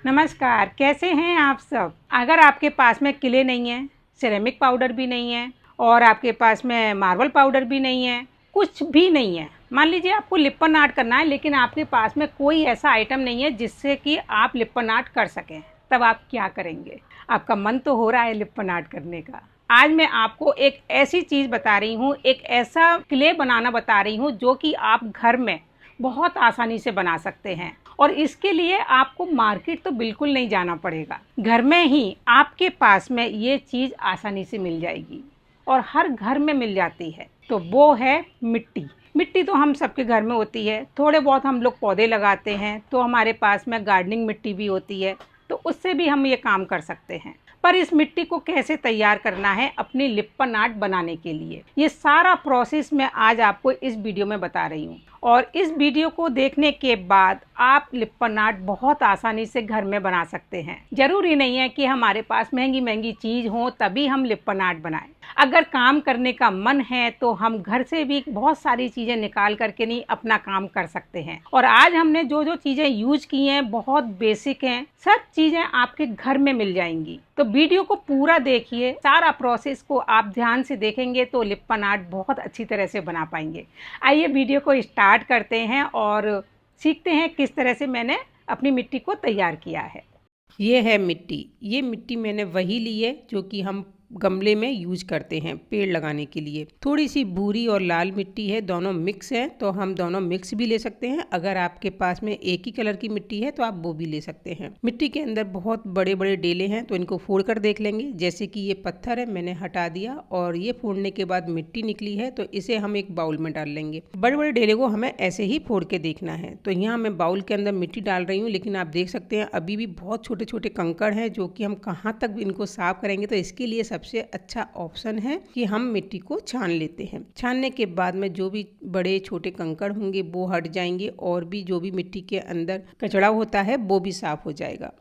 नमस्कार, कैसे हैं आप सब। अगर आपके पास में क्ले नहीं है, सिरेमिक पाउडर भी नहीं है और आपके पास में मार्बल पाउडर भी नहीं है, कुछ भी नहीं है, मान लीजिए आपको लिप्पन आर्ट करना है लेकिन आपके पास में कोई ऐसा आइटम नहीं है जिससे कि आप लिप्पन आर्ट कर सकें, तब आप क्या करेंगे। आपका मन तो हो रहा है लिप्पन आर्ट करने का। आज मैं आपको एक ऐसी चीज़ बता रही हूँ, एक ऐसा क्ले बनाना बता रही हूँ जो कि आप घर में बहुत आसानी से बना सकते हैं और इसके लिए आपको मार्केट तो बिल्कुल नहीं जाना पड़ेगा। घर में ही आपके पास में ये चीज़ आसानी से मिल जाएगी और हर घर में मिल जाती है। तो वो है मिट्टी। मिट्टी तो हम सबके घर में होती है, थोड़े बहुत हम लोग पौधे लगाते हैं तो हमारे पास में गार्डनिंग मिट्टी भी होती है, तो उससे भी हम ये काम कर सकते हैं। पर इस मिट्टी को कैसे तैयार करना है अपनी लिप्पन आर्ट बनाने के लिए, ये सारा प्रोसेस मैं आज आपको इस वीडियो में बता रही हूँ। और इस वीडियो को देखने के बाद आप लिप्पन आर्ट बहुत आसानी से घर में बना सकते हैं। जरूरी नहीं है कि हमारे पास महंगी महंगी चीज़ हो तभी हम लिप्पन आर्ट बनाएं। अगर काम करने का मन है तो हम घर से भी बहुत सारी चीज़ें निकाल करके नहीं अपना काम कर सकते हैं। और आज हमने जो जो चीज़ें यूज की हैं बहुत बेसिक हैं, सब चीज़ें आपके घर में मिल जाएंगी। तो वीडियो को पूरा देखिए, सारा प्रोसेस को आप ध्यान से देखेंगे तो लिप्पन आर्ट बहुत अच्छी तरह से बना पाएंगे। आइए वीडियो को स्टार्ट करते हैं और सीखते हैं किस तरह से मैंने अपनी मिट्टी को तैयार किया है। ये है मिट्टी। ये मिट्टी मैंने वही ली है जो कि हम गमले में यूज करते हैं पेड़ लगाने के लिए। थोड़ी सी भूरी और लाल मिट्टी है, दोनों मिक्स हैं, तो हम दोनों मिक्स भी ले सकते हैं। अगर आपके पास में एक ही कलर की मिट्टी है तो आप वो भी ले सकते हैं। मिट्टी के अंदर बहुत बड़े बड़े डेले हैं तो इनको फोड़ कर देख लेंगे। जैसे कि ये पत्थर है, मैंने हटा दिया और ये फोड़ने के बाद मिट्टी निकली है तो इसे हम एक बाउल में डाल लेंगे। बड़े बड़े डेले को हमें ऐसे ही फोड़ के देखना है। तो यहाँ मैं बाउल के अंदर मिट्टी डाल रही हूँ, लेकिन आप देख सकते हैं अभी भी बहुत छोटे छोटे कंकड़ हैं जो कि हम कहाँ तक इनको साफ करेंगे। तो इसके लिए सबसे अच्छा ऑप्शन है कि हम मिट्टी को छान लेते हैं। छानने के बाद में जो भी बड़े छोटे कंकड़ होंगे वो हट जाएंगे और भी जो भी मिट्टी के अंदर कचड़ा होता है वो भी साफ हो जाएगा।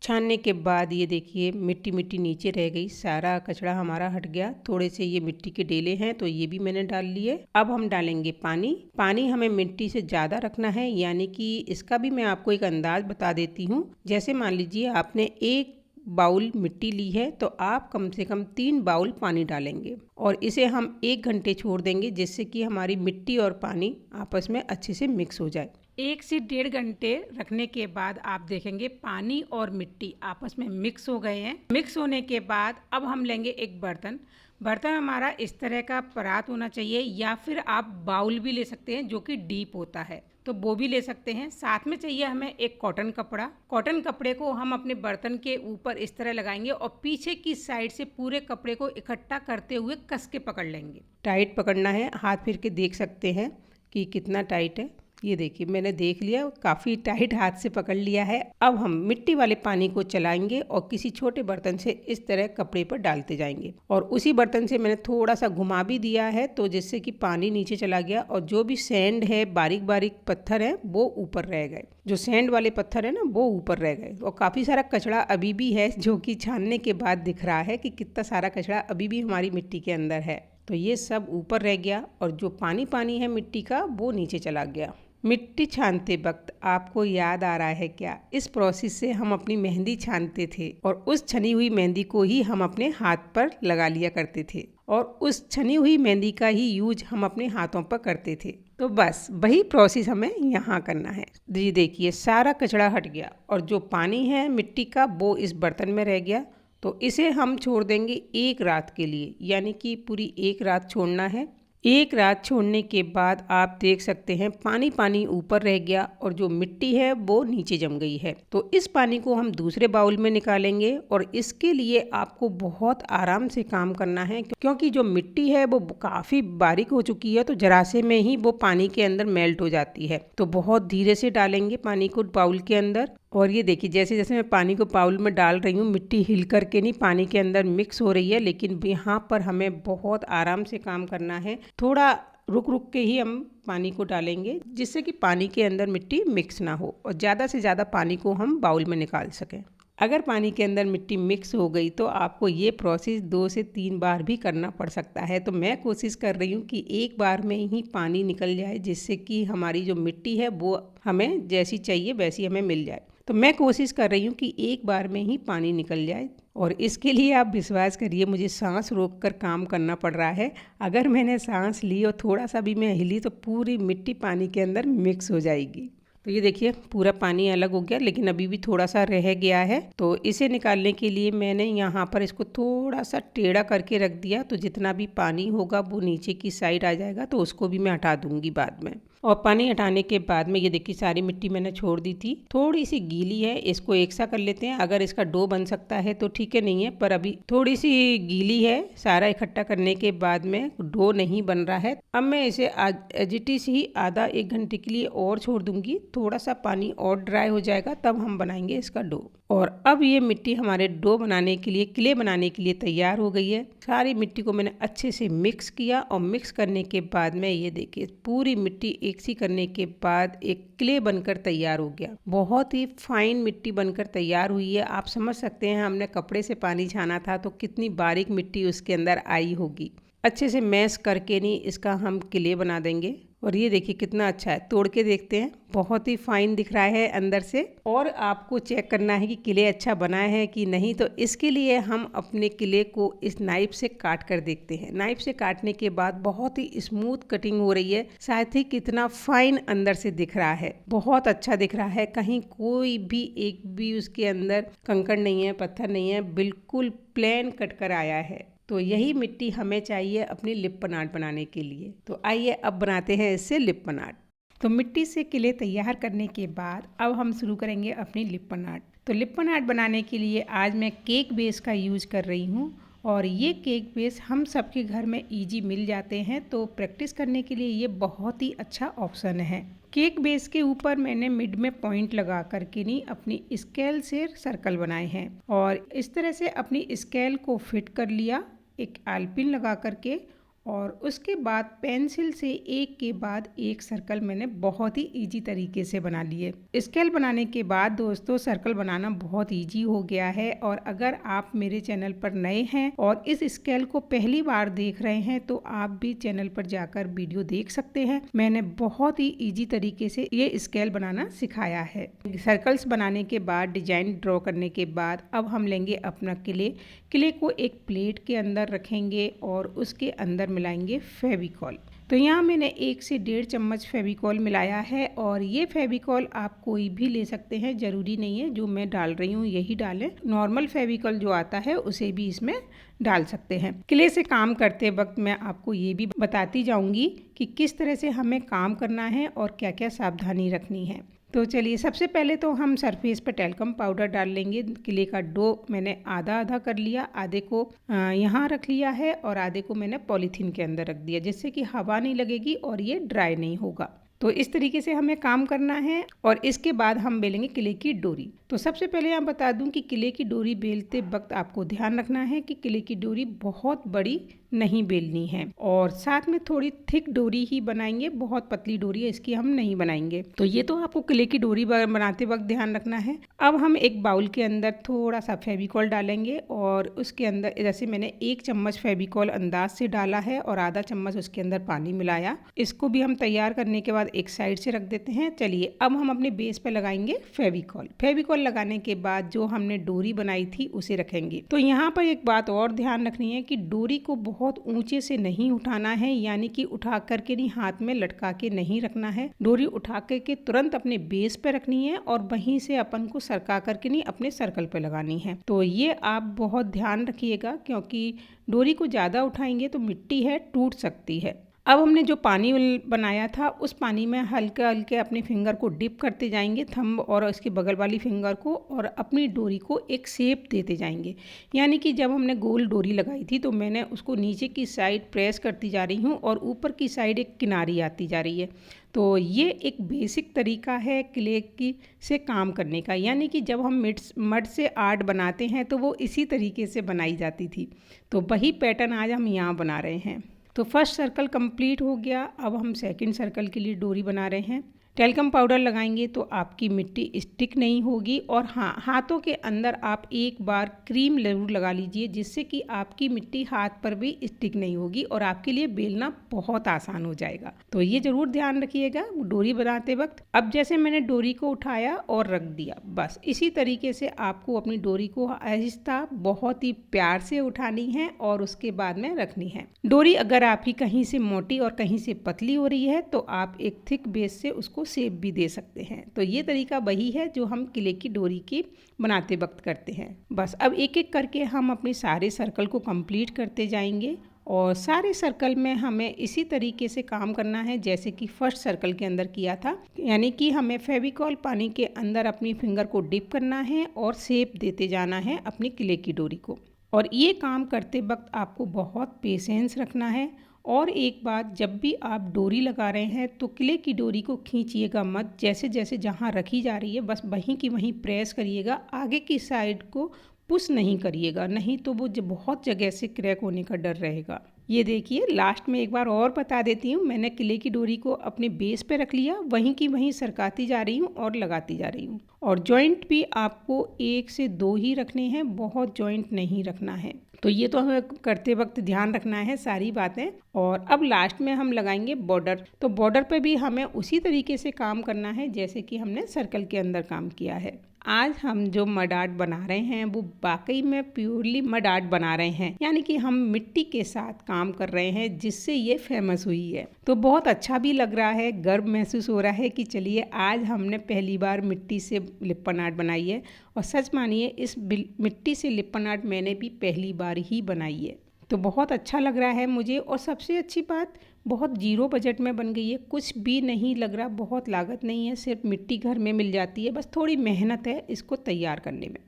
छानने के बाद ये देखिए मिट्टी मिट्टी नीचे रह गई, सारा कचड़ा हमारा हट गया। थोड़े से ये मिट्टी के डेले हैं तो ये भी मैंने डाल लिए। अब हम डालेंगे पानी। पानी हमें मिट्टी से ज़्यादा रखना है, यानी कि इसका भी मैं आपको एक अंदाज बता देती हूँ। जैसे मान लीजिए आपने एक बाउल मिट्टी ली है तो आप कम से कम 3 बाउल पानी डालेंगे और इसे हम 1 घंटे छोड़ देंगे, जिससे कि हमारी मिट्टी और पानी आपस में अच्छे से मिक्स हो जाए। 1 से 1.5 घंटे रखने के बाद आप देखेंगे पानी और मिट्टी आपस में मिक्स हो गए हैं। मिक्स होने के बाद अब हम लेंगे एक बर्तन। बर्तन हमारा इस तरह का परात होना चाहिए, या फिर आप बाउल भी ले सकते हैं जो कि डीप होता है, तो वो भी ले सकते हैं। साथ में चाहिए हमें एक कॉटन कपड़ा। कॉटन कपड़े को हम अपने बर्तन के ऊपर इस तरह लगाएंगे और पीछे की साइड से पूरे कपड़े को इकट्ठा करते हुए कस के पकड़ लेंगे। टाइट पकड़ना है, हाथ फिर के देख सकते हैं कि कितना टाइट है। ये देखिए मैंने देख लिया, काफ़ी टाइट हाथ से पकड़ लिया है। अब हम मिट्टी वाले पानी को चलाएंगे और किसी छोटे बर्तन से इस तरह कपड़े पर डालते जाएंगे और उसी बर्तन से मैंने थोड़ा सा घुमा भी दिया है तो जिससे कि पानी नीचे चला गया और जो भी सैंड है, बारीक बारीक पत्थर है, वो ऊपर रह गए। जो सैंड वाले पत्थर है ना वो ऊपर रह गए और काफ़ी सारा कचरा अभी भी है जो कि छानने के बाद दिख रहा है कि कितना सारा कचरा अभी भी हमारी मिट्टी के अंदर है। तो ये सब ऊपर रह गया और जो पानी पानी है मिट्टी का वो नीचे चला गया। मिट्टी छानते वक्त आपको याद आ रहा है क्या, इस प्रोसेस से हम अपनी मेहंदी छानते थे और उस छनी हुई मेहंदी को ही हम अपने हाथ पर लगा लिया करते थे और उस छनी हुई मेहंदी का ही यूज हम अपने हाथों पर करते थे। तो बस वही प्रोसेस हमें यहाँ करना है। जी देखिए सारा कचरा हट गया और जो पानी है मिट्टी का वो इस बर्तन में रह गया। तो इसे हम छोड़ देंगे 1 रात के लिए, यानी कि पूरी 1 रात छोड़ना है। 1 रात छोड़ने के बाद आप देख सकते हैं पानी पानी ऊपर रह गया और जो मिट्टी है वो नीचे जम गई है। तो इस पानी को हम दूसरे बाउल में निकालेंगे और इसके लिए आपको बहुत आराम से काम करना है, क्योंकि जो मिट्टी है वो काफ़ी बारीक हो चुकी है तो जरासे में ही वो पानी के अंदर मेल्ट हो जाती है। तो बहुत धीरे से डालेंगे पानी को बाउल के अंदर। और ये देखिए जैसे जैसे मैं पानी को बाउल में डाल रही हूँ मिट्टी हिल करके नहीं पानी के अंदर मिक्स हो रही है, लेकिन यहाँ पर हमें बहुत आराम से काम करना है। थोड़ा रुक रुक के ही हम पानी को डालेंगे जिससे कि पानी के अंदर मिट्टी मिक्स ना हो और ज़्यादा से ज़्यादा पानी को हम बाउल में निकाल सकें। अगर पानी के अंदर मिट्टी मिक्स हो गई तो आपको ये प्रोसेस 2 से 3 बार भी करना पड़ सकता है। तो मैं कोशिश कर रही हूँ कि एक बार में ही पानी निकल जाए, जिससे कि हमारी जो मिट्टी है वो हमें जैसी चाहिए वैसी हमें मिल जाए। तो मैं कोशिश कर रही हूँ कि एक बार में ही पानी निकल जाए, और इसके लिए आप विश्वास करिए मुझे सांस रोककर काम करना पड़ रहा है। अगर मैंने सांस ली और थोड़ा सा भी मैं हिली तो पूरी मिट्टी पानी के अंदर मिक्स हो जाएगी। तो ये देखिए पूरा पानी अलग हो गया, लेकिन अभी भी थोड़ा सा रह गया है। तो इसे निकालने के लिए मैंने यहाँ पर इसको थोड़ा सा टेढ़ा करके रख दिया, तो जितना भी पानी होगा वो नीचे की साइड आ जाएगा। तो उसको भी मैं हटा दूंगी बाद में। और पानी हटाने के बाद में ये देखिए सारी मिट्टी मैंने छोड़ दी थी, थोड़ी सी गीली है, इसको एक सा कर लेते हैं। अगर इसका डो बन सकता है तो ठीक है, नहीं है पर अभी थोड़ी सी गीली है। सारा इकट्ठा करने के बाद में डो नहीं बन रहा है। अब मैं इसे एज इट इज ही आधा 1 घंटे के लिए और छोड़ दूंगी। थोड़ा सा पानी और ड्राई हो जाएगा तब हम बनाएंगे इसका डो। और अब ये मिट्टी हमारे डो बनाने के लिए, क्ले बनाने के लिए तैयार हो गई है। सारी मिट्टी को मैंने अच्छे से मिक्स किया, और मिक्स करने के बाद में ये देखिए पूरी मिट्टी एक सी करने के बाद एक क्ले बनकर तैयार हो गया। बहुत ही फाइन मिट्टी बनकर तैयार हुई है। आप समझ सकते हैं हमने कपड़े से पानी छाना था तो कितनी बारीक मिट्टी उसके अंदर आई होगी। अच्छे से मैश करके नहीं इसका हम क्ले बना देंगे। और ये देखिए कितना अच्छा है, तोड़ के देखते हैं, बहुत ही फाइन दिख रहा है अंदर से। और आपको चेक करना है कि क्ले अच्छा बना है कि नहीं, तो इसके लिए हम अपने क्ले को इस नाइफ से काट कर देखते हैं। नाइफ से काटने के बाद बहुत ही स्मूथ कटिंग हो रही है, साथ ही कितना फाइन अंदर से दिख रहा है, बहुत अच्छा दिख रहा है। कहीं कोई भी एक भी उसके अंदर कंकड़ नहीं है, पत्थर नहीं है, बिल्कुल प्लेन कट कर आया है। तो यही मिट्टी हमें चाहिए अपनी लिप्पन आर्ट बनाने के लिए। तो आइए अब बनाते हैं इससे लिप्पन आर्ट। तो मिट्टी से किले तैयार करने के बाद अब हम शुरू करेंगे अपनी लिप्पन आर्ट। तो लिप्पन आर्ट बनाने के लिए आज मैं केक बेस का यूज कर रही हूँ, और ये केक बेस हम सबके घर में इजी मिल जाते हैं। तो प्रैक्टिस करने के लिए ये बहुत ही अच्छा ऑप्शन है। केक बेस के ऊपर मैंने मिड में पॉइंट लगा करके नहीं अपनी स्केल से सर्कल बनाए हैं, और इस तरह से अपनी स्केल को फिट कर लिया एक आलपिन लगा करके। और उसके बाद पेंसिल से एक के बाद एक सर्कल मैंने बहुत ही इजी तरीके से बना लिए। स्केल बनाने के बाद दोस्तों सर्कल बनाना बहुत इजी हो गया है। और अगर आप मेरे चैनल पर नए हैं और इस स्केल को पहली बार देख रहे हैं तो आप भी चैनल पर जाकर वीडियो देख सकते हैं। मैंने बहुत ही इजी तरीके से ये स्केल बनाना सिखाया है। सर्कल्स बनाने के बाद, डिजाइन ड्रॉ करने के बाद अब हम लेंगे अपना किले को एक प्लेट के अंदर रखेंगे और उसके अंदर मिलाएंगे फेविकॉल। तो यहाँ मैंने 1 से 1.5 चम्मच फेविकॉल मिलाया है, और ये फेविकॉल आप कोई भी ले सकते हैं, ज़रूरी नहीं है जो मैं डाल रही हूँ यही डालें। नॉर्मल फेविकॉल जो आता है उसे भी इसमें डाल सकते हैं। क्ले से काम करते वक्त मैं आपको ये भी बताती जाऊँगी कि किस तरह से हमें काम करना है और क्या क्या सावधानी रखनी है। तो चलिए सबसे पहले तो हम सरफेस पे टैल्कम पाउडर डाल लेंगे। क्ले का डो मैंने आधा आधा कर लिया, आधे को यहाँ रख लिया है और आधे को मैंने पॉलीथीन के अंदर रख दिया, जिससे कि हवा नहीं लगेगी और ये ड्राई नहीं होगा। तो इस तरीके से हमें काम करना है। और इसके बाद हम बेलेंगे किले की डोरी। तो सबसे पहले यहाँ बता दूं कि किले की डोरी बेलते वक्त आपको ध्यान रखना है कि किले की डोरी बहुत बड़ी नहीं बेलनी है, और साथ में थोड़ी थिक डोरी ही बनाएंगे, बहुत पतली डोरी है इसकी हम नहीं बनाएंगे। तो ये तो आपको किले की डोरी बनाते वक्त ध्यान रखना है। अब हम एक बाउल के अंदर थोड़ा सा फेविकॉल डालेंगे, और उसके अंदर जैसे मैंने 1 चम्मच फेविकॉल अंदाज से डाला है और आधा चम्मच उसके अंदर पानी मिलाया। इसको भी हम तैयार करने के बाद एक साइड से रख देते हैं। चलिए अब हम अपने बेस पे लगाएंगे फेविकॉल। फेविकॉल लगाने के बाद जो हमने डोरी बनाई थी उसे रखेंगे। तो यहाँ पर एक बात और ध्यान रखनी है कि डोरी को बहुत ऊंचे से नहीं उठाना है, यानी कि उठा करके नहीं, हाथ में लटका के नहीं रखना है। डोरी उठा करके तुरंत अपने बेस पे रखनी है और वहीं से अपन को सरका करके नहीं अपने सर्कल पे लगानी है। तो ये आप बहुत ध्यान रखिएगा, क्योंकि डोरी को ज़्यादा उठाएंगे तो मिट्टी है टूट सकती है। अब हमने जो पानी बनाया था उस पानी में हल्के हल्के अपने फिंगर को डिप करते जाएंगे, थंब और उसके बगल वाली फिंगर को, और अपनी डोरी को एक शेप देते जाएंगे। यानी कि जब हमने गोल डोरी लगाई थी तो मैंने उसको नीचे की साइड प्रेस करती जा रही हूँ और ऊपर की साइड एक किनारी आती जा रही है। तो ये एक बेसिक तरीका है क्ले की से काम करने का, यानी कि जब हम मड से आर्ट बनाते हैं तो वो इसी तरीके से बनाई जाती थी। तो वही पैटर्न आज हम यहाँ बना रहे हैं। तो फर्स्ट सर्कल कंप्लीट हो गया। अब हम सेकंड सर्कल के लिए डोरी बना रहे हैं। टेल्कम पाउडर लगाएंगे तो आपकी मिट्टी स्टिक नहीं होगी। और हाँ, हाथों के अंदर आप एक बार क्रीम जरूर लगा लीजिए, जिससे कि आपकी मिट्टी हाथ पर भी स्टिक नहीं होगी और आपके लिए बेलना बहुत आसान हो जाएगा। तो ये जरूर ध्यान रखिएगा डोरी बनाते वक्त। अब जैसे मैंने डोरी को उठाया और रख दिया, बस इसी तरीके से आपको अपनी डोरी को आहिस्ता बहुत ही प्यार से उठानी है और उसके बाद में रखनी है। डोरी अगर आपकी कहीं से मोटी और कहीं से पतली हो रही है तो आप एक थिक बेस से उसको शेप भी दे सकते हैं। तो ये तरीका वही है जो हम किले की डोरी की बनाते वक्त करते हैं। बस अब एक एक करके हम अपने सारे सर्कल को कंप्लीट करते जाएंगे और सारे सर्कल में हमें इसी तरीके से काम करना है जैसे कि फर्स्ट सर्कल के अंदर किया था। यानी कि हमें फेविकॉल पानी के अंदर अपनी फिंगर को डिप करना है और शेप देते जाना है अपनी किले की डोरी को। और ये काम करते वक्त आपको बहुत पेशेंस रखना है। और एक बात, जब भी आप डोरी लगा रहे हैं तो किले की डोरी को खींचिएगा मत। जैसे जैसे जहाँ रखी जा रही है बस वहीं की वहीं प्रेस करिएगा, आगे की साइड को पुश नहीं करिएगा, नहीं तो वो बहुत जगह से क्रैक होने का डर रहेगा। ये देखिए, लास्ट में एक बार और बता देती हूँ, मैंने किले की डोरी को अपने बेस पे रख लिया, वहीं की वहीं सरकाती जा रही हूँ और लगाती जा रही हूँ। और जॉइंट भी आपको 1 से 2 ही रखने हैं, बहुत जॉइंट नहीं रखना है। तो ये तो हमें करते वक्त ध्यान रखना है सारी बातें। और अब लास्ट में हम लगाएंगे बॉर्डर। तो बॉर्डर पे भी हमें उसी तरीके से काम करना है जैसे कि हमने सर्कल के अंदर काम किया है। आज हम जो मड आर्ट बना रहे हैं वो वाकई में प्योरली मड आर्ट बना रहे हैं, यानी कि हम मिट्टी के साथ काम कर रहे हैं, जिससे ये फेमस हुई है। तो बहुत अच्छा भी लग रहा है, गर्व महसूस हो रहा है कि चलिए आज हमने पहली बार मिट्टी से लिप्पन आर्ट बनाई है। और सच मानिए, इस मिट्टी से लिप्पन आर्ट मैंने भी पहली बार ही बनाई है। तो बहुत अच्छा लग रहा है मुझे। और सबसे अच्छी बात, बहुत जीरो बजट में बन गई है, कुछ भी नहीं लग रहा, बहुत लागत नहीं है, सिर्फ मिट्टी घर में मिल जाती है, बस थोड़ी मेहनत है इसको तैयार करने में।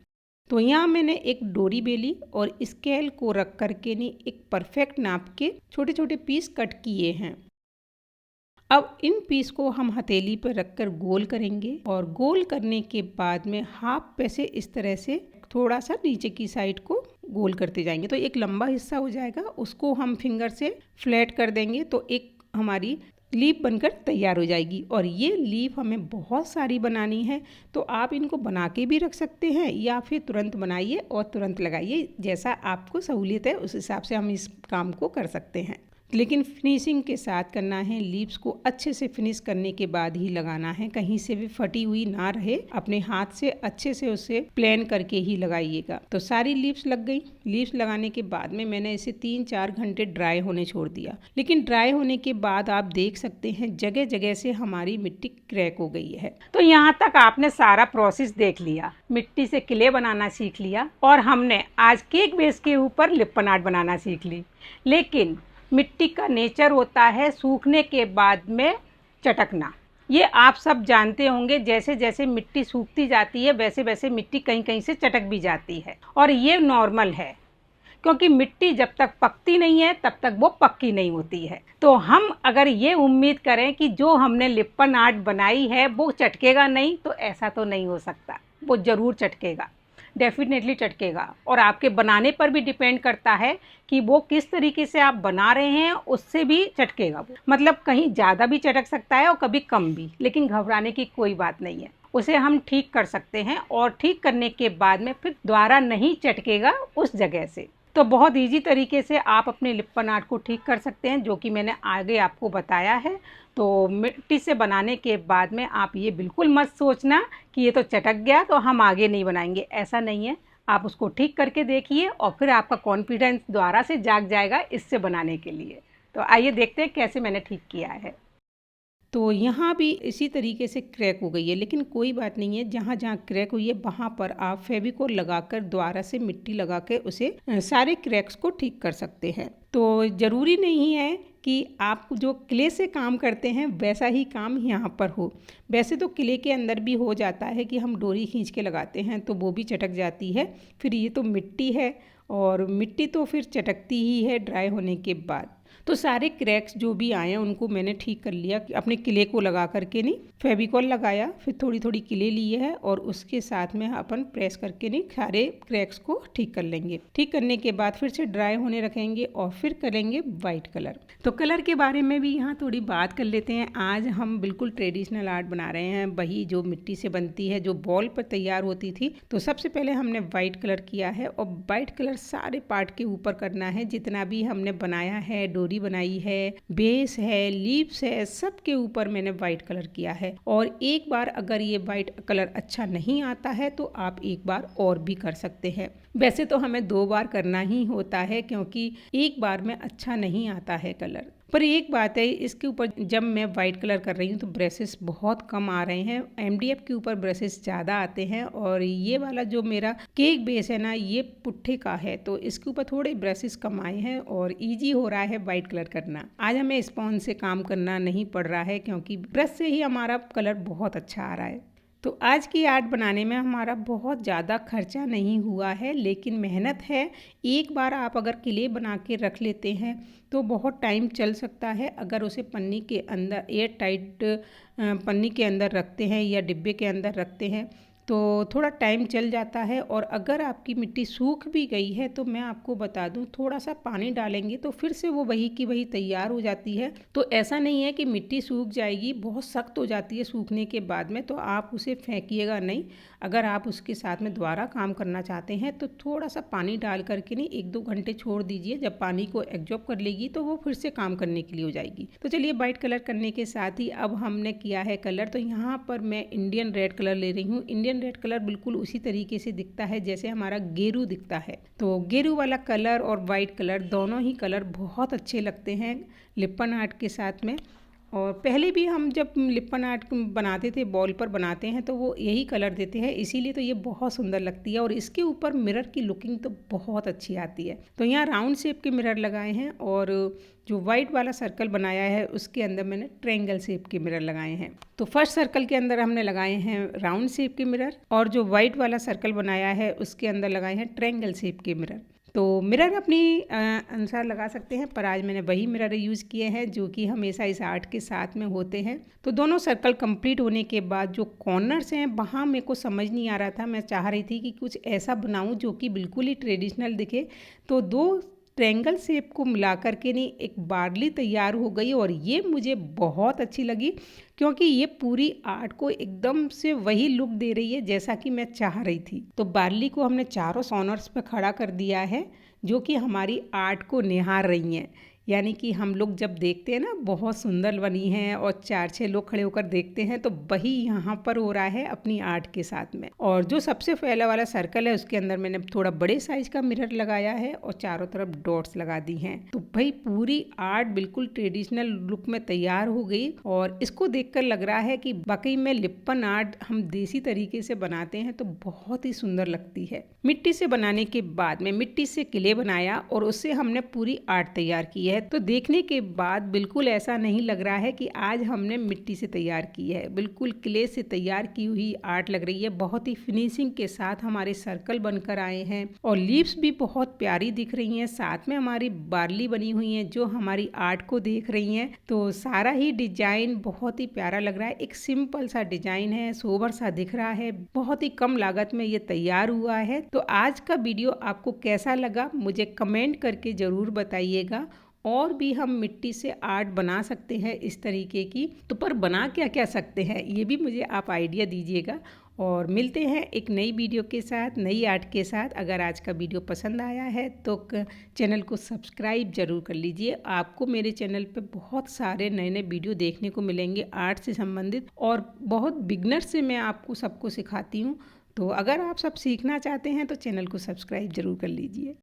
तो यहाँ मैंने एक डोरी बेली और स्केल को रख करके नहीं, एक परफेक्ट नाप के छोटे छोटे पीस कट किए हैं। अब इन पीस को हम हथेली पर रखकर गोल करेंगे और गोल करने के बाद में हाफ पे से इस तरह से थोड़ा सा नीचे की साइड को गोल करते जाएंगे। तो एक लंबा हिस्सा हो जाएगा, उसको हम फिंगर से फ्लैट कर देंगे तो एक हमारी लीफ बनकर तैयार हो जाएगी। और ये लीफ हमें बहुत सारी बनानी है, तो आप इनको बना के भी रख सकते हैं या फिर तुरंत बनाइए और तुरंत लगाइए, जैसा आपको सहूलियत है उस हिसाब से हम इस काम को कर सकते हैं। लेकिन फिनिशिंग के साथ करना है, लीव्स को अच्छे से फिनिश करने के बाद ही लगाना है, कहीं से भी फटी हुई ना रहे, अपने हाथ से अच्छे से उसे प्लेन करके ही लगाइएगा। तो सारी लीव्स लग गई। लीव्स लगाने के बाद में मैंने इसे 3-4 घंटे ड्राई होने छोड़ दिया। लेकिन ड्राई होने के बाद आप देख सकते हैं जगह जगह से हमारी मिट्टी क्रैक हो गई है। तो यहाँ तक आपने सारा प्रोसेस देख लिया, मिट्टी से किले बनाना सीख लिया और हमने आज केक बेस के ऊपर लिप्पन आर्ट बनाना सीख ली। लेकिन मिट्टी का नेचर होता है सूखने के बाद में चटकना, ये आप सब जानते होंगे। जैसे जैसे मिट्टी सूखती जाती है वैसे वैसे मिट्टी कहीं कहीं से चटक भी जाती है और ये नॉर्मल है, क्योंकि मिट्टी जब तक पकती नहीं है तब तक वो पक्की नहीं होती है। तो हम अगर ये उम्मीद करें कि जो हमने लिप्पन आर्ट बनाई है वो चटकेगा नहीं, तो ऐसा तो नहीं हो सकता। वो ज़रूर चटकेगा, डेफिनेटली चटकेगा। और आपके बनाने पर भी डिपेंड करता है कि वो किस तरीके से आप बना रहे हैं, उससे भी चटकेगा वो। मतलब कहीं ज़्यादा भी चटक सकता है और कभी कम भी, लेकिन घबराने की कोई बात नहीं है, उसे हम ठीक कर सकते हैं। और ठीक करने के बाद में फिर दोबारा नहीं चटकेगा उस जगह से। तो बहुत इजी तरीके से आप अपने लिप्पन आर्ट को ठीक कर सकते हैं, जो कि मैंने आगे आपको बताया है। तो मिट्टी से बनाने के बाद में आप ये बिल्कुल मत सोचना कि ये तो चटक गया तो हम आगे नहीं बनाएंगे, ऐसा नहीं है। आप उसको ठीक करके देखिए और फिर आपका कॉन्फिडेंस दोबारा से जाग जाएगा इससे बनाने के लिए। तो आइए देखते हैं कैसे मैंने ठीक किया है। तो यहाँ भी इसी तरीके से क्रैक हो गई है, लेकिन कोई बात नहीं है, जहाँ जहाँ क्रैक हुई है वहाँ पर आप फेविकोल लगाकर दोबारा से मिट्टी लगा के उसे सारे क्रैक्स को ठीक कर सकते हैं। तो ज़रूरी नहीं है कि आप जो क्ले से काम करते हैं वैसा ही काम यहाँ पर हो। वैसे तो क्ले के अंदर भी हो जाता है कि हम डोरी खींच के लगाते हैं तो वो भी चटक जाती है, फिर ये तो मिट्टी है और मिट्टी तो फिर चटकती ही है ड्राई होने के बाद। तो सारे क्रैक्स जो भी आए हैं उनको मैंने ठीक कर लिया अपने किले को लगा करके नहीं, फेविकॉल लगाया, फिर थोड़ी थोड़ी किले लिए है और उसके साथ में अपन प्रेस करके नहीं सारे क्रैक्स को ठीक कर लेंगे। ठीक करने के बाद फिर से ड्राई होने रखेंगे और फिर करेंगे वाइट कलर। तो कलर के बारे में भी यहाँ थोड़ी बात कर लेते हैं। आज हम बिल्कुल ट्रेडिशनल आर्ट बना रहे हैं, वही जो मिट्टी से बनती है, जो बॉल पर तैयार होती थी। तो सबसे पहले हमने वाइट कलर किया है और वाइट कलर सारे पार्ट के ऊपर करना है। जितना भी हमने बनाया है, डोरी बनाई है, बेस है, लीव्स है, सब के ऊपर मैंने वाइट कलर किया है। और एक बार अगर ये वाइट कलर अच्छा नहीं आता है तो आप एक बार और भी कर सकते हैं। वैसे तो हमें 2 बार करना ही होता है क्योंकि एक बार में अच्छा नहीं आता है कलर। पर एक बात है, इसके ऊपर जब मैं वाइट कलर कर रही हूँ तो ब्रशेस बहुत कम आ रहे हैं। एमडीएफ के ऊपर ब्रशेस ज़्यादा आते हैं और ये वाला जो मेरा केक बेस है ना, ये पुट्ठे का है, तो इसके ऊपर थोड़े ब्रशेस कम आए हैं और इजी हो रहा है वाइट कलर करना। आज हमें स्पॉन्ज से काम करना नहीं पड़ रहा है क्योंकि ब्रश से ही हमारा कलर बहुत अच्छा आ रहा है। तो आज की आर्ट बनाने में हमारा बहुत ज़्यादा खर्चा नहीं हुआ है, लेकिन मेहनत है। एक बार आप अगर किले बना के रख लेते हैं तो बहुत टाइम चल सकता है। अगर उसे पन्नी के अंदर एयर टाइट पन्नी के अंदर रखते हैं या डिब्बे के अंदर रखते हैं तो थोड़ा टाइम चल जाता है। और अगर आपकी मिट्टी सूख भी गई है तो मैं आपको बता दूं, थोड़ा सा पानी डालेंगे तो फिर से वो वही की वही तैयार हो जाती है। तो ऐसा नहीं है कि मिट्टी सूख जाएगी, बहुत सख्त हो जाती है सूखने के बाद में, तो आप उसे फेंकिएगा नहीं। अगर आप उसके साथ में दोबारा काम करना चाहते हैं तो थोड़ा सा पानी डाल करके नहीं 1-2 घंटे छोड़ दीजिए। जब पानी को एब्जॉर्ब कर लेगी तो वो फिर से काम करने के लिए हो जाएगी। तो चलिए, वाइट कलर करने के साथ ही अब हमने किया है कलर। तो यहाँ पर मैं इंडियन रेड कलर ले रही हूँ। इंडियन रेड कलर बिल्कुल उसी तरीके से दिखता है जैसे हमारा गेरू दिखता है। तो गेरू वाला कलर और वाइट कलर दोनों ही कलर बहुत अच्छे लगते हैं लिप्पन आर्ट के साथ में। और पहले भी हम जब लिप्पन आर्ट बनाते थे, बॉल पर बनाते हैं, तो वो यही कलर देते हैं, इसीलिए तो ये बहुत सुंदर लगती है। और इसके ऊपर मिरर की लुकिंग तो बहुत अच्छी आती है। तो यहाँ राउंड शेप के मिरर लगाए हैं और जो वाइट वाला सर्कल बनाया है उसके अंदर मैंने ट्रायंगल शेप के मिरर लगाए हैं। तो फर्स्ट सर्कल के अंदर हमने लगाए हैं राउंड शेप के मिरर और जो वाइट वाला सर्कल बनाया है उसके अंदर लगाए हैं ट्रायंगल शेप के मिरर। तो मिरर अपनी अनुसार लगा सकते हैं, पर आज मैंने वही मिरर यूज़ किए हैं जो कि हमेशा इस आर्ट के साथ में होते हैं। तो दोनों सर्कल कंप्लीट होने के बाद जो कॉर्नर्स हैं वहाँ मेरे को समझ नहीं आ रहा था। मैं चाह रही थी कि कुछ ऐसा बनाऊं जो कि बिल्कुल ही ट्रेडिशनल दिखे। तो 2 ट्रायंगल शेप को मिला करके नहीं एक बार्ली तैयार हो गई और ये मुझे बहुत अच्छी लगी क्योंकि ये पूरी आर्ट को एकदम से वही लुक दे रही है जैसा कि मैं चाह रही थी। तो बार्ली को हमने चारों कॉर्नर्स पे खड़ा कर दिया है जो कि हमारी आर्ट को निहार रही हैं। यानी कि हम लोग जब देखते हैं ना बहुत सुंदर बनी हैं और 4-6 लोग खड़े होकर देखते हैं, तो वही यहाँ पर हो रहा है अपनी आर्ट के साथ में। और जो सबसे पहला वाला सर्कल है उसके अंदर मैंने थोड़ा बड़े साइज का मिरर लगाया है और चारों तरफ डॉट्स लगा दी हैं। तो भाई पूरी आर्ट बिल्कुल ट्रेडिशनल लुक में तैयार हो गई और इसको देखकर लग रहा है कि वाकई में लिप्पन आर्ट हम देसी तरीके से बनाते हैं तो बहुत ही सुंदर लगती है। मिट्टी से बनाने के बाद में मिट्टी से किले बनाया और उससे हमने पूरी आर्ट तैयार की है। तो देखने के बाद बिल्कुल ऐसा नहीं लग रहा है कि आज हमने मिट्टी से तैयार की है, बिल्कुल क्ले से तैयार की हुई आर्ट लग रही है। बहुत ही फिनिशिंग के साथ हमारे सर्कल बनकर आए हैं और लीव्स भी बहुत प्यारी दिख रही हैं। साथ में हमारी बार्ली बनी हुई है जो हमारी आर्ट को देख रही हैं। तो सारा ही डिजाइन बहुत ही प्यारा लग रहा है। एक सिंपल सा डिजाइन है, सोबर सा दिख रहा है, बहुत ही कम लागत में ये तैयार हुआ है। तो आज का वीडियो आपको कैसा लगा मुझे कमेंट करके ज़रूर बताइएगा। और भी हम मिट्टी से आर्ट बना सकते हैं इस तरीके की, तो पर बना क्या क्या सकते हैं ये भी मुझे आप आइडिया दीजिएगा। और मिलते हैं एक नई वीडियो के साथ, नई आर्ट के साथ। अगर आज का वीडियो पसंद आया है तो चैनल को सब्सक्राइब जरूर कर लीजिए। आपको मेरे चैनल पे बहुत सारे नए नए वीडियो देखने को मिलेंगे आर्ट से संबंधित, और बहुत बिगनर से मैं आपको सबको सिखाती हूँ। तो अगर आप सब सीखना चाहते हैं तो चैनल को सब्सक्राइब जरूर कर लीजिए।